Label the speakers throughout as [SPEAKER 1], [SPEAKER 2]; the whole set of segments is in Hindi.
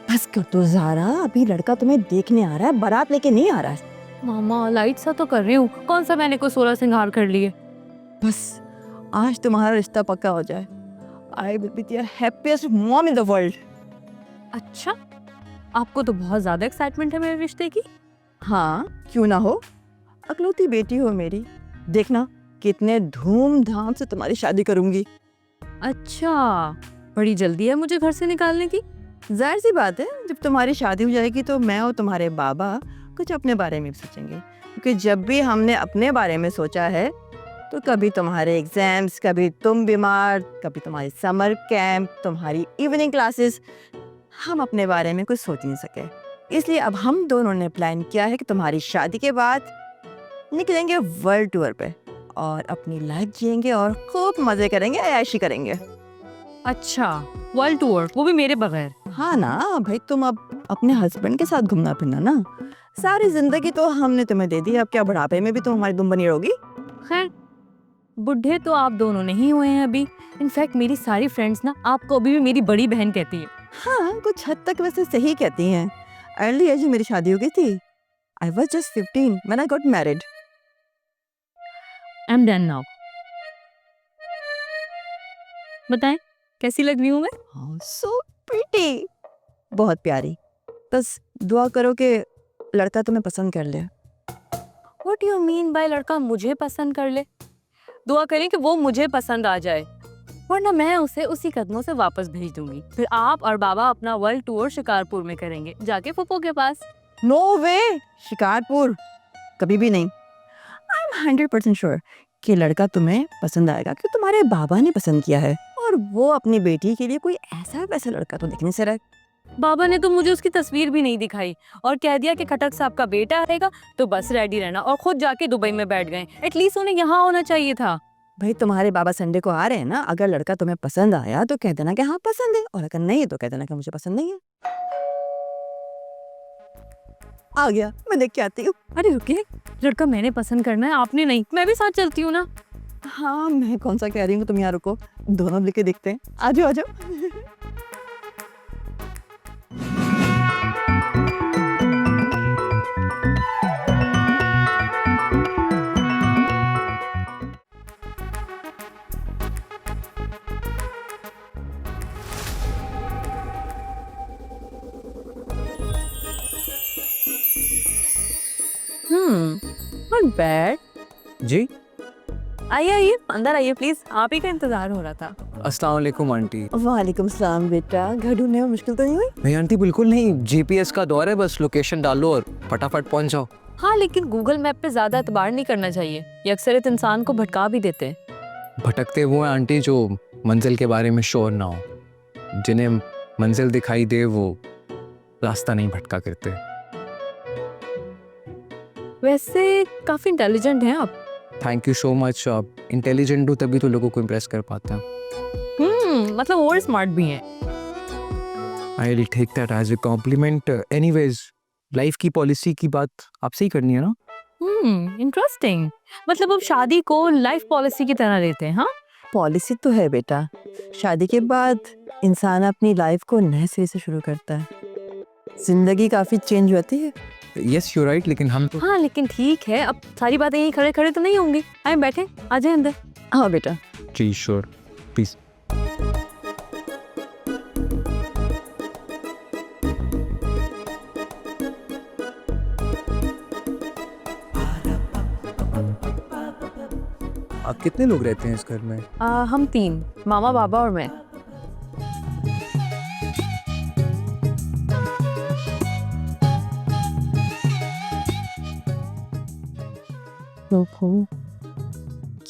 [SPEAKER 1] बस कर दो ज़ारा, अभी लड़का तुम्हें देखने आ रहा है, बारात लेके नहीं आ रहा है।
[SPEAKER 2] मामा लाइट सा तो कर रही हूँ, कौन सा मैंने कोई 16 सिंगार कर लिए।
[SPEAKER 1] बस आज तुम्हारा रिश्ता पक्का हो जाए। I will be your happiest mom in the world.
[SPEAKER 2] अच्छा, आपको तो बहुत ज्यादा एक्साइटमेंट है मेरे रिश्ते की।
[SPEAKER 1] हाँ, क्यों ना हो, अकलौती बेटी हो मेरी। देखना कितने धूमधाम से तुम्हारी शादी करूंगी।
[SPEAKER 2] अच्छा, बड़ी जल्दी है मुझे घर से निकालने की।
[SPEAKER 1] जाहिर सी बात है, जब तुम्हारी शादी हो जाएगी तो मैं और तुम्हारे बाबा कुछ अपने बारे में भी सोचेंगे, क्योंकि जब भी हमने अपने बारे में सोचा है तो कभी तुम्हारे एग्जाम्स, कभी तुम बीमार, कभी तुम्हारी समर कैंप, तुम्हारी इवनिंग क्लासेस, हम अपने बारे में कुछ सोच नहीं सके। इसलिए अब हम दोनों ने प्लान किया है कि तुम्हारी शादी के बाद निकलेंगे वर्ल्ड टूर पे और अपनी लाइफ जिएंगे और खूब मजे करेंगे, ऐशी करेंगे।
[SPEAKER 2] अच्छा, वर्ल्ड टूर, वो भी मेरे बगैर।
[SPEAKER 1] हाँ ना भाई, तुम अब अपने हस्बैंड के साथ घूमना फिरना ना। सारी जिंदगी तो हमने तुम्हें दे दी, अब क्या बुढ़ापे में भी तुम हमारी दुम बनी रहोगी?
[SPEAKER 2] खैर, बुढ़े तो आप दोनों नहीं हुए हैं अभी। इनफैक्ट मेरी सारी फ्रेंड्स ना आपको अभी भी मेरी बड़ी बहन कहती है।
[SPEAKER 1] हाँ, कुछ हद तक वैसे सही कहती हैं। अर्ली एज में मेरी शादी हो गई थी। I was just 15 when I got married.
[SPEAKER 2] I am done now. बताएं कैसी लग रही हूँ मैं?
[SPEAKER 1] सो प्रीटी, बहुत प्यारी। बस दुआ करो कि लड़का तुम्हें पसंद कर ले।
[SPEAKER 2] What do you mean by लड़का मुझे पसंद कर ले? दुआ करें कि वो मुझे पसंद आ जाए, वरना मैं उसे उसी कदमों से वापस भेज दूंगी। फिर आप और बाबा अपना वर्ल्ड टूर शिकारपुर में करेंगे, जाके फूफो के पास।
[SPEAKER 1] नो वे, शिकारपुर कभी भी नहीं। आई एम 100% श्योर कि लड़का तुम्हें पसंद आएगा, क्योंकि तुम्हारे बाबा ने पसंद किया है और वो अपनी बेटी के लिए कोई ऐसा वैसा लड़का तो देखने से रहे।
[SPEAKER 2] बाबा ने तो मुझे उसकी तस्वीर भी नहीं दिखाई और कह दिया कि खटक साहब का बेटा आएगा तो बस रेडी रहना, और खुद जाके दुबई में बैठ गए। एटलीस्ट उन्हें यहाँ होना चाहिए था।
[SPEAKER 1] भाई तुम्हारे बाबा संडे को आ रहे हैं ना, अगर लड़का तुम्हें पसंद आया तो कह देना कि हाँ पसंद है, और अगर नहीं तो कह देना कि मुझे पसंद नहीं है। आ गया, मैं देख के आती हूँ।
[SPEAKER 2] अरे रुकिए, लड़का मैंने पसंद करना है, आपने नहीं। मैं भी साथ चलती हूँ ना।
[SPEAKER 1] हाँ, मैं कौन सा कह रही हूँ, तुम यहाँ रुको, दोनों मिलके देखते हैं। आ जाओ आ जाओ।
[SPEAKER 2] Not bad.
[SPEAKER 3] जी,
[SPEAKER 2] आइए आइए, अंदर आइए प्लीज, आप ही का इंतजार हो रहा था।
[SPEAKER 3] अस्सलाम वालेकुम आंटी।
[SPEAKER 1] वालेकुम सलाम बेटा, घर ढूंढने में मुश्किल तो नहीं हुई?
[SPEAKER 3] नहीं आंटी, बिल्कुल नहीं। जीपीएस का दौर है, बस लोकेशन डाल लो और फटाफट पहुंच जाओ।
[SPEAKER 2] हाँ, लेकिन गूगल मैप पे ज्यादा एतबार नहीं करना चाहिए, ये अक्सर इंसान को भटका भी देते हैं।
[SPEAKER 3] भटकते वो हैं आंटी जो मंजिल के बारे में श्योर ना हो। जिन्हें मंजिल दिखाई दे वो रास्ता नहीं भटका करते।
[SPEAKER 2] वैसे काफी इंटेलिजेंट हैं आप।
[SPEAKER 3] Thank you so much. आप इंटेलिजेंट हो तभी तो लोगों को इम्प्रेस कर पाते हैं।
[SPEAKER 2] मतलब और स्मार्ट भी हैं।
[SPEAKER 3] I will take that as a compliment. Anyways, life की पॉलिसी की बात आपसे ही करनी है ना?
[SPEAKER 2] इंटरेस्टिंग। मतलब अब शादी को लाइफ पॉलिसी की तरह लेते हैं? हाँ,
[SPEAKER 1] पॉलिसी तो है बेटा, शादी के बाद इंसान अपनी लाइफ को नए सिरे से शुरू करता है, जिंदगी काफी चेंज होती है।
[SPEAKER 3] यस यू राइट, लेकिन हम तो
[SPEAKER 2] हाँ, लेकिन ठीक है, अब सारी बातें यहीं खड़े खड़े तो नहीं होंगी। आए बैठे, आ जाए अंदर।
[SPEAKER 1] हाँ बेटा।
[SPEAKER 3] जी श्योर, प्लीज। आप कितने लोग रहते हैं इस घर में?
[SPEAKER 2] हम 3, मामा, बाबा और मैं।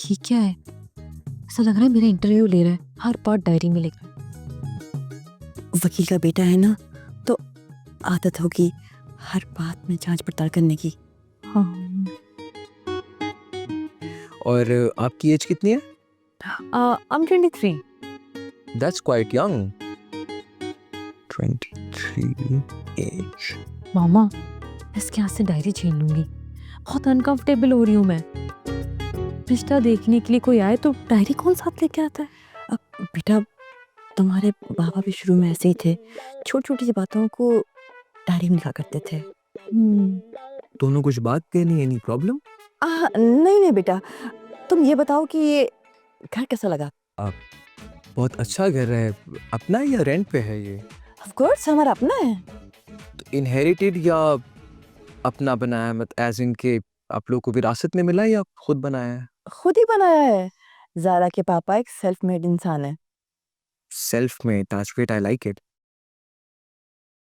[SPEAKER 4] ये क्या है? ऐसा लग रहा है मेरा इंटरव्यू ले रहा है, हर बात डायरी में लिख रहा है।
[SPEAKER 1] वकील का बेटा है ना, तो आदत होगी हर बात में जांच पड़ताल करने की।
[SPEAKER 4] हाँ।
[SPEAKER 3] और आपकी एज कितनी है?
[SPEAKER 2] I'm 23।
[SPEAKER 3] That's quite young. 23 age.
[SPEAKER 4] मामा, इसके हाथ से डायरी छीन लूंगी, बहुत अनकंफर्टेबल हो रही हूँ मैं।
[SPEAKER 2] रिश्ता देखने के लिए कोई आए तो डायरी कौन साथ लेके आता है?
[SPEAKER 1] अब बेटा तुम्हारे बाबा भी शुरू में ऐसे ही थे, छोटी छोटी सी बातों को डायरी में लिखा करते थे।
[SPEAKER 3] दोनों कुछ बात करनी, एनी प्रॉब्लम?
[SPEAKER 1] नहीं नहीं बेटा, तुम ये बताओ कि ये घर कैसा लगा?
[SPEAKER 3] बहुत अच्छा घर है। अपना या रेंट पे है ये?
[SPEAKER 1] ऑफ कोर्स हमारा अपना है।
[SPEAKER 3] तो इनहेरिटेड या अपना बनाया, मत एज इन के आप लोग को विरासत में मिला या खुद बनाया है?
[SPEAKER 1] खुद ही बनाया है। ज़ारा के पापा एक सेल्फ मेड इंसान है।
[SPEAKER 3] सेल्फ में, that's great, I like it.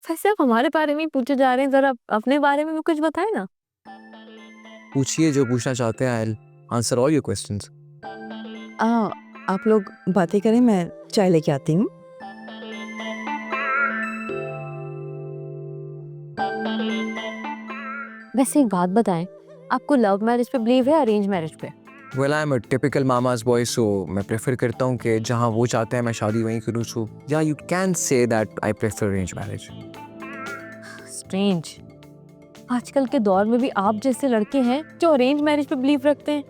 [SPEAKER 2] वैसे आप हमारे बारे में ही पूछे जा रहे हैं, जरा अपने बारे में भी कुछ बताएं ना।
[SPEAKER 3] पूछिए जो पूछना चाहते हैं, I answer all your questions.
[SPEAKER 1] आप लोग बातें करें, मैं चाय लेके आती हूँ।
[SPEAKER 2] वैसे एक बात बताएं, आपको लव मैरिज पे बिलीव है अरेंज मैरिज पे?
[SPEAKER 3] Well I am a typical mama's boy, so मैं प्रेफर करता हूँ कि जहाँ वो चाहते हैं मैं शादी वहीं करूँ। सो या you can say that I prefer arrange marriage.
[SPEAKER 2] Strange, आजकल के दौर में भी आप जैसे लड़के हैं जो अरेंज मैरिज पे बिलीव रखते हैं।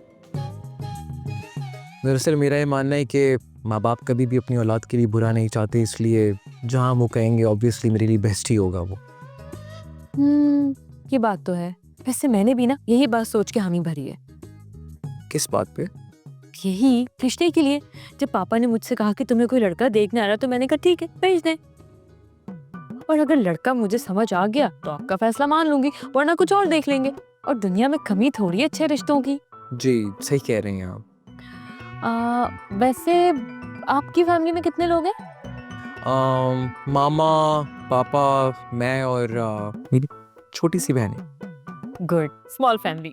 [SPEAKER 3] दरअसल मेरा ये मानना है कि माँ बाप कभी भी अपनी औलाद के लिए बुरा नहीं चाहते, इसलिए जहाँ वो कहेंगे ऑब्वियसली मेरे लिए बेस्ट ही होगा वो।
[SPEAKER 2] ये बात तो है। वैसे मैंने भी ना यही बात सोच के हामी भरी है।
[SPEAKER 3] किस बात पे?
[SPEAKER 2] यही रिश्ते के लिए। जब पापा ने मुझसे कहा कि तुम्हें कोई लड़का देखने आ रहा, तो मैंने कहा ठीक है, भेज दें। और अगर लड़का मुझे समझ आ गया तो आपका फैसला मान लूंगी, वरना कुछ और देख लेंगे। और दुनिया में कमी थोड़ी है अच्छे रिश्तों की।
[SPEAKER 3] जी सही कह रही हैं आप।
[SPEAKER 2] वैसे आपकी फैमिली में कितने लोग हैं?
[SPEAKER 3] मामा, पापा, मैं और मेरी छोटी सी बहन है।
[SPEAKER 2] Good, small family.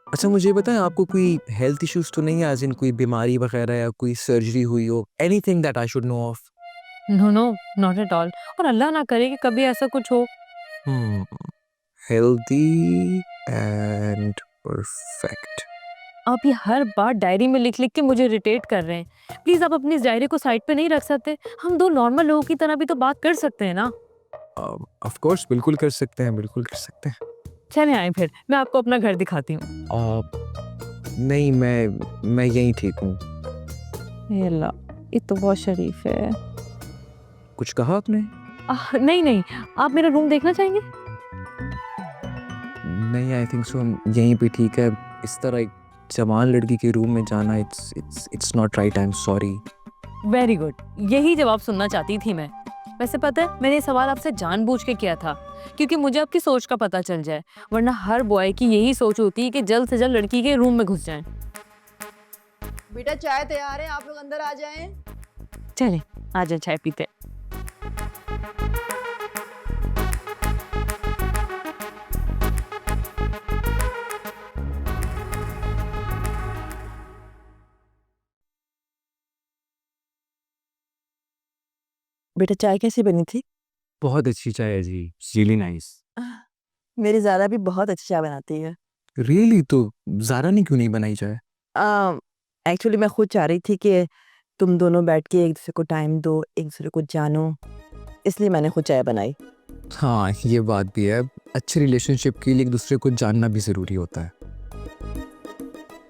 [SPEAKER 3] अच्छा मुझे बताएं, आपको कोई हेल्थ इश्यूज तो नहीं है, एज इन कोई बीमारी वगैरह या कोई सर्जरी हुई हो, anything that I should know of?
[SPEAKER 2] No no, not at all. और अल्लाह ना करे कि कभी ऐसा कुछ हो।
[SPEAKER 3] Healthy and perfect.
[SPEAKER 2] आप ये हर बार डायरी में लिख लिख के मुझे इरिटेट कर रहे हैं। प्लीज आप अपनी इस डायरी को साइड पे नहीं रख सकते? हम दो नॉर्मल लोगों की तरह भी तो बात कर सकते हैं ना।
[SPEAKER 3] ऑफ कोर्स बिल्कुल कर सकते हैं, बिल्कुल कर सकते हैं।
[SPEAKER 2] चले आए फिर, मैं आपको अपना घर दिखाती हूँ।
[SPEAKER 3] नहीं, मैं यहीं ठीक हूँ।
[SPEAKER 2] ये ला, ये तो बहुत शरीफ है।
[SPEAKER 3] कुछ कहा आपने?
[SPEAKER 2] नहीं नहीं, आप मेरा रूम देखना चाहेंगे?
[SPEAKER 3] नहीं, आई थिंक सो यहीं पे ठीक है। इस तरह एक जवान लड़की के रूम में जाना, it's not right, I am sorry.
[SPEAKER 2] Very good, यही जवाब सुनना चाहती थी मैं। वैसे पता है, मैंने ये सवाल आपसे जानबूझ के किया था, क्योंकि मुझे आपकी सोच का पता चल जाए। वरना हर बॉय की यही सोच होती है कि जल्द से जल्द लड़की के रूम में घुस जाएं।
[SPEAKER 1] बेटा चाय तैयार है, आप लोग अंदर आ जाएं।
[SPEAKER 2] चले आ जाए, चाय पीते।
[SPEAKER 1] बेटा चाय कैसी बनी थी?
[SPEAKER 3] बहुत अच्छी चाय है जी, रियली नाइस।
[SPEAKER 1] मेरी ज़ारा भी बहुत अच्छी चाय बनाती है।
[SPEAKER 3] रियली? तो ज़ारा ने क्यों नहीं बनाई चाय?
[SPEAKER 1] एक्चुअली मैं खुद चाह रही थी कि तुम दोनों बैठ के एक दूसरे को टाइम दो, एक दूसरे को जानो, इसलिए मैंने खुद चाय बनाई।
[SPEAKER 3] हाँ ये बात भी है, अच्छे रिलेशनशिप के लिए एक दूसरे को जानना भी ज़रूरी होता है।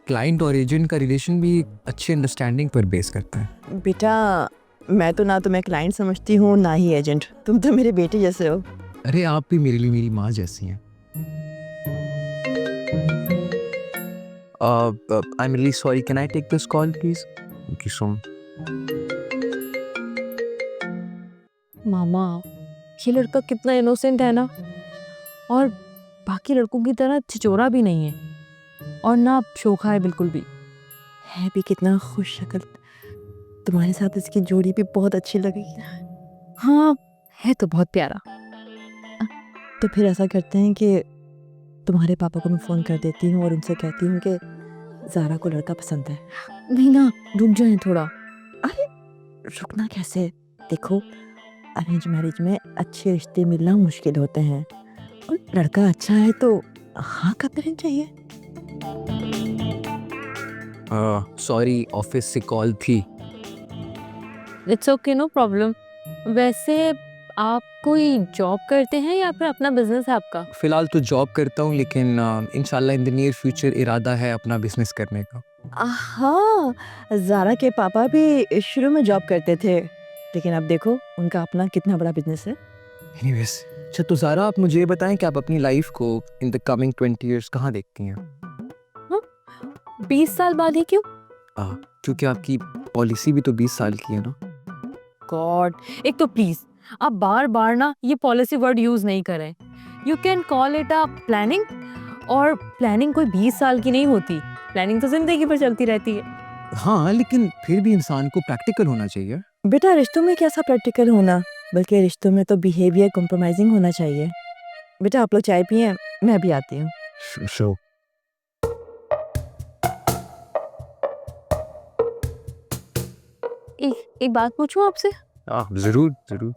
[SPEAKER 3] क्लाइंट और एजेंट का रिलेशन भी अच्छी अंडरस्टैंडिंग पर बेस करता है।
[SPEAKER 1] बेटा मैं तो ना तुम्हें क्लाइंट समझती हूँ ना ही एजेंट, तुम तो मेरे बेटे जैसे हो।
[SPEAKER 3] अरे आप भी मेरे लिए मेरी माँ जैसी हैं। I'm really sorry, can I take this call please? Thank you so much.
[SPEAKER 2] मामा, ये लड़का कितना इनोसेंट है ना, और बाकी लड़कों की तरह छिचोरा भी नहीं है, और ना शोखा है बिल्कुल भी।
[SPEAKER 1] है भी कितना खुश शक्ल, तुम्हारे साथ इसकी जोड़ी भी बहुत अच्छी लगी।
[SPEAKER 2] हाँ, है तो बहुत प्यारा।
[SPEAKER 1] तो फिर ऐसा करते हैं कि तुम्हारे पापा को मैं फ़ोन कर देती हूँ और उनसे कहती हूँ कि ज़ारा को लड़का पसंद है।
[SPEAKER 2] नहीं ना, रुक जाए थोड़ा।
[SPEAKER 1] अरे रुकना कैसे? देखो अरेंज मैरिज में अच्छे रिश्ते मिलना मुश्किल होते हैं, और लड़का अच्छा है तो हाँ कर देना चाहिए।
[SPEAKER 3] सॉरी, ऑफिस से कॉल थी।
[SPEAKER 2] It's okay, no problem. वैसे आप कोई जॉब करते हैं या फिर अपना बिजनेस है आपका?
[SPEAKER 3] फिलहाल तो जॉब करता हूँ, लेकिन इंशाल्लाह इन द नियर फ्यूचर इरादा है अपना बिजनेस करने का।
[SPEAKER 1] हाँ, ज़ारा के पापा भी शुरू में जॉब करते थे, लेकिन अब देखो उनका अपना कितना बड़ा बिजनेस है।
[SPEAKER 3] एनीवेज, अच्छा तो ज़ारा आप मुझे ये बताएं कि आप अपनी लाइफ को इन द कमिंग 20 इयर्स कहाँ देखती हैं?
[SPEAKER 2] 20 साल बाद ही क्यों?
[SPEAKER 3] क्योंकि आपकी पॉलिसी भी तो 20 साल की है ना।
[SPEAKER 2] गॉड, एक तो प्लीज आप बार बार ना ये पॉलिसी वर्ड यूज नहीं करें। You can call it a planning, और प्लानिंग कोई 20 साल की नहीं होती, प्लानिंग तो जिंदगी भर चलती रहती है।
[SPEAKER 3] हाँ, लेकिन फिर भी इंसान को प्रैक्टिकल होना चाहिए।
[SPEAKER 1] बेटा रिश्तों में कैसा प्रैक्टिकल होना, बल्कि रिश्तों में तो बिहेवियर कॉम्प्रोमाइजिंग होना चाहिए। बेटा आप लोग चाय पिए, मैं भी आती हूँ।
[SPEAKER 3] शो
[SPEAKER 2] एक बात पूछूं आपसे,
[SPEAKER 3] ज़रूर ज़रूर।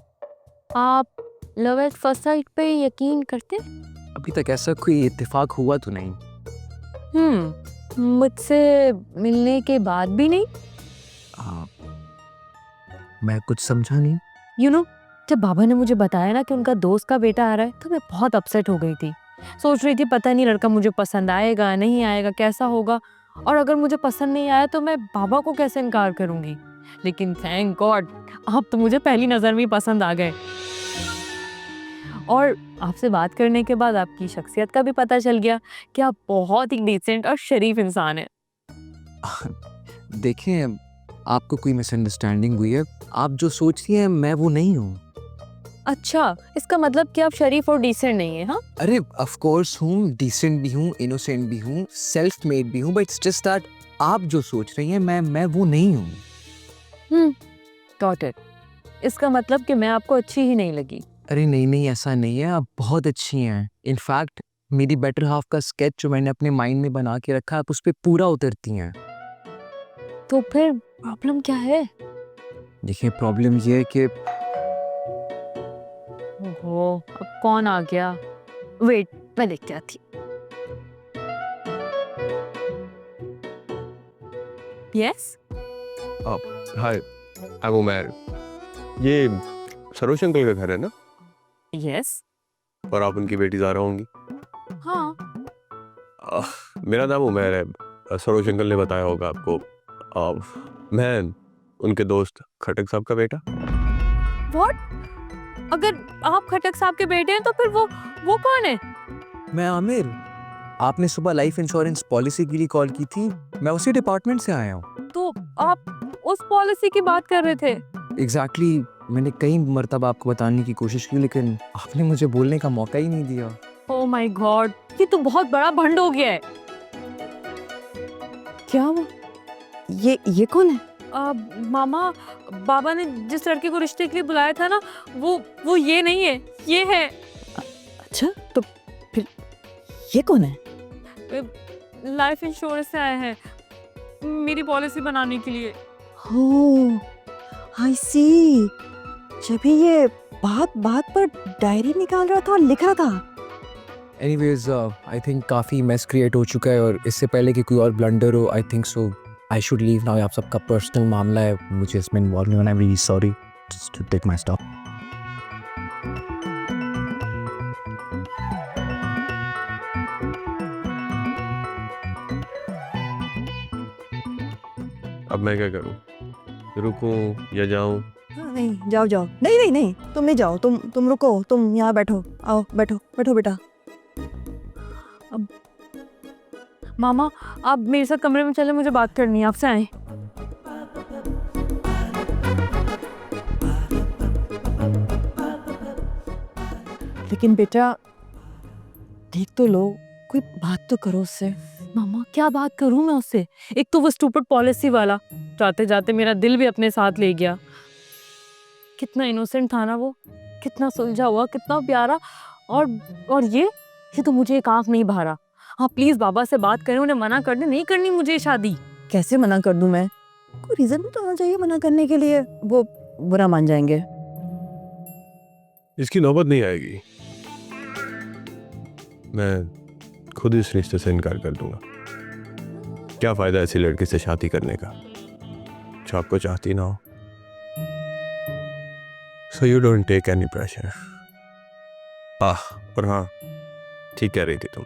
[SPEAKER 2] आप लव एट फर्स्ट साइट पे यकीन करते हैं?
[SPEAKER 3] अभी तक ऐसा कोई इत्तेफाक हुआ तो नहीं।
[SPEAKER 2] मुझसे मिलने के बाद भी नहीं?
[SPEAKER 3] मैं कुछ समझा नहीं।
[SPEAKER 2] यू नो, जब बाबा ने मुझे बताया ना कि उनका दोस्त का बेटा आ रहा है, तो मैं बहुत अपसेट हो गई थी। सोच रही थी पता नहीं लड़का मुझे पसंद आएगा नहीं आएगा, कैसा होगा, और अगर मुझे पसंद नहीं आया तो मैं बाबा को कैसे इनकार करूंगी। लेकिन थैंक गॉड आप तो मुझे पहली नज़र में ही पसंद आ गए, और आपसे बात करने के बाद आपकी शख्सियत का भी पता चल गया कि आप बहुत ही डिसेंट और शरीफ इंसान हैं।
[SPEAKER 3] देखें, आपको कोई मिसअंडरस्टैंडिंग हुई है। आप जो सोचती हैं मैं वो नहीं हूँ।
[SPEAKER 2] अच्छा, इसका मतलब कि आप शरीफ और डिसेंट नहीं है? हाँ,
[SPEAKER 3] अरे ऑफ कोर्स हूँ, डिसेंट भी हूँ, इनोसेंट भी हूँ, सेल्फ मेड भी हूँ, बट इट्स जस्ट दैट आप जो सोच रही हैं मैं वो नहीं हूँ।
[SPEAKER 2] Got it. इसका मतलब कि मैं आपको अच्छी ही नहीं लगी।
[SPEAKER 3] अरे नहीं, ऐसा नहीं है, आप बहुत अच्छी हैं। इनफैक्ट मेरी बेटर हाफ का स्केच जो मैंने अपने माइंड में बना के रखा, आप उस पर पूरा उतरती हैं।
[SPEAKER 2] तो फिर प्रॉब्लम क्या है?
[SPEAKER 3] देखिए, प्रॉब्लम ये है कि
[SPEAKER 2] ओहो, अब कौन आ गया? वेट, मैं देख के आती। Yes,
[SPEAKER 5] hi, I am Umair. ये सरोज अंकल का घर है ना?
[SPEAKER 2] यस,
[SPEAKER 5] और आप उनकी बेटी ज़ारा होंगी।
[SPEAKER 2] हाँ।
[SPEAKER 5] मेरा नाम उमैर है, सरोज अंकल ने बताया होगा आपको। मैं उनके दोस्त खटक साहब का बेटा।
[SPEAKER 2] व्हाट? अगर आप खटक साहब के बेटे हैं तो फिर वो कौन है?
[SPEAKER 3] मैं आमिर, आपने सुबह लाइफ इंश्योरेंस पॉलिसी के लिए कॉल की थी, मैं उसी डिपार्टमेंट से आया हूँ।
[SPEAKER 2] तो आप उस पॉलिसी की बात कर रहे थे?
[SPEAKER 3] एग्जैक्टली, मैंने कई मर्तबा आपको बताने की कोशिश की, लेकिन आपने मुझे बोलने का मौका ही नहीं दिया।
[SPEAKER 2] ओह माय गॉड, ये तो बहुत बड़ा भंड हो गया है।
[SPEAKER 1] क्या वो ये कौन है?
[SPEAKER 2] मामा, बाबा ने जिस लड़के को रिश्ते के लिए बुलाया था ना, वो ये नहीं है, ये है।
[SPEAKER 1] अच्छा तो फिर ये कौन है?
[SPEAKER 2] लाइफ इंश्योरेंस से आए हैं मेरी पॉलिसी बनाने के लिए।
[SPEAKER 1] आई सी, जब ये बात पर डायरी निकाल रहा था और लिख रहा था।
[SPEAKER 3] एनीवेज, आई थिंक काफ़ी मेस क्रिएट हो चुका है, और इससे पहले कि कोई और ब्लंडर हो, I think so I should leave now. आप सबका पर्सनल मामला है, मुझे इसमें इन्वॉल्व नहीं होना। I am really sorry, just to take my stop.
[SPEAKER 5] अब मैं क्या करूं? रुकूं या जाऊं?
[SPEAKER 1] नहीं जाओ, नहीं तुम नहीं जाओ, तुम रुको, तुम यहाँ बैठो, आओ बैठो बेटा।
[SPEAKER 2] अब मामा, आप मेरे साथ कमरे में चले, मुझे बात करनी है आपसे। आए।
[SPEAKER 1] लेकिन बेटा देख तो लो, कोई बात तो करो उससे।
[SPEAKER 2] मामा, क्या बात करूं मैं उससे? एक तो वो स्टूपिड पॉलिसी वाला जाते जाते मेरा दिल भी अपने साथ ले गया। कितना इनोसेंट था ना वो, कितना सुलझा हुआ, कितना प्यारा, और ये तो मुझे एक आंख नहीं भरा। हाँ प्लीज बाबा से बात करें, उन्हें मना कर दे, नहीं करनी मुझे शादी।
[SPEAKER 1] कैसे मना कर दूं मैं? कोई रीजन भी तो होना चाहिए मना करने के लिए, वो बुरा मान जाएंगे।
[SPEAKER 5] इसकी नौबत नहीं आएगी, मैं खुद इस रिश्ते से इनकार कर दूंगा। क्या फायदा ऐसी लड़की से शादी करने का जो आपको चाहती ना हो। So you don't take any pressure. और हाँ, ठीक कह रही थी तुम,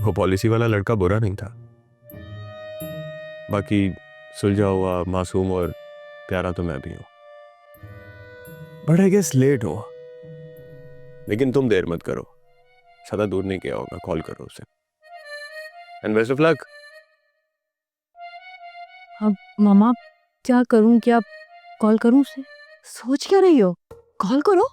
[SPEAKER 5] वो पॉलिसी वाला लड़का बुरा नहीं था। बाकी सुलझा हुआ, मासूम और प्यारा तो मैं भी हूँ, बट आई गेस लेट हो। लेकिन तुम देर मत करो, ज़्यादा दूर नहीं गया होगा, कॉल करो उसे। And best of luck.
[SPEAKER 2] अब मामा क्या करूं, क्या कॉल करूं उसे?
[SPEAKER 1] सोच क्या रही हो? कॉल करो।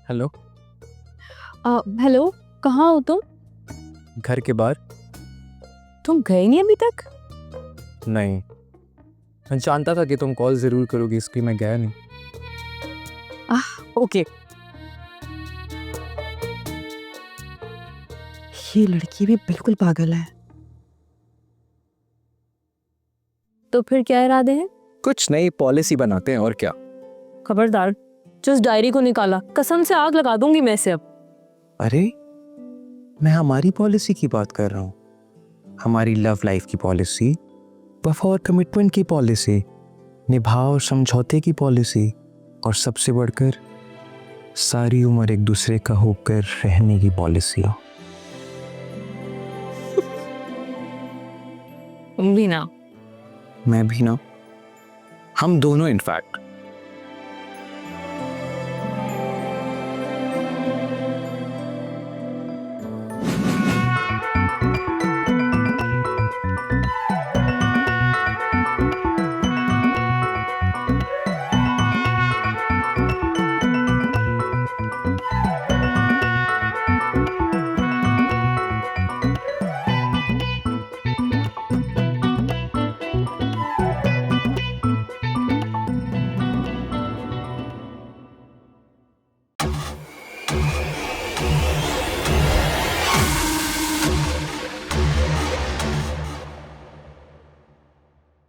[SPEAKER 3] हेलो,
[SPEAKER 2] हेलो, कहाँ हो तुम?
[SPEAKER 3] घर के बाहर।
[SPEAKER 2] तुम गए नहीं अभी तक?
[SPEAKER 3] नहीं, मैं जानता था कि तुम कॉल ज़रूर करोगी, इसलिए मैं गया नहीं।
[SPEAKER 2] ओके।
[SPEAKER 1] ये लड़की भी बिल्कुल पागल है।
[SPEAKER 2] तो फिर क्या इरादे हैं?
[SPEAKER 3] कुछ नई पॉलिसी बनाते हैं और क्या।
[SPEAKER 2] खबरदार, जो इस डायरी को निकाला, कसम से आग लगा दूंगी मैं इसे अब।
[SPEAKER 3] अरे, मैं हमारी पॉलिसी की बात कर रहा हूँ, हमारी लव लाइफ की पॉलिसी, वफा और कमिटमेंट की पॉलिसी, निभाव और समझौते की पॉलिसी, और सबसे बढ़कर सारी उम्र एक दूसरे का होकर रहने की पॉलिसी।
[SPEAKER 2] तुम भी ना।
[SPEAKER 3] मैं भी ना, हम दोनों इनफैक्ट।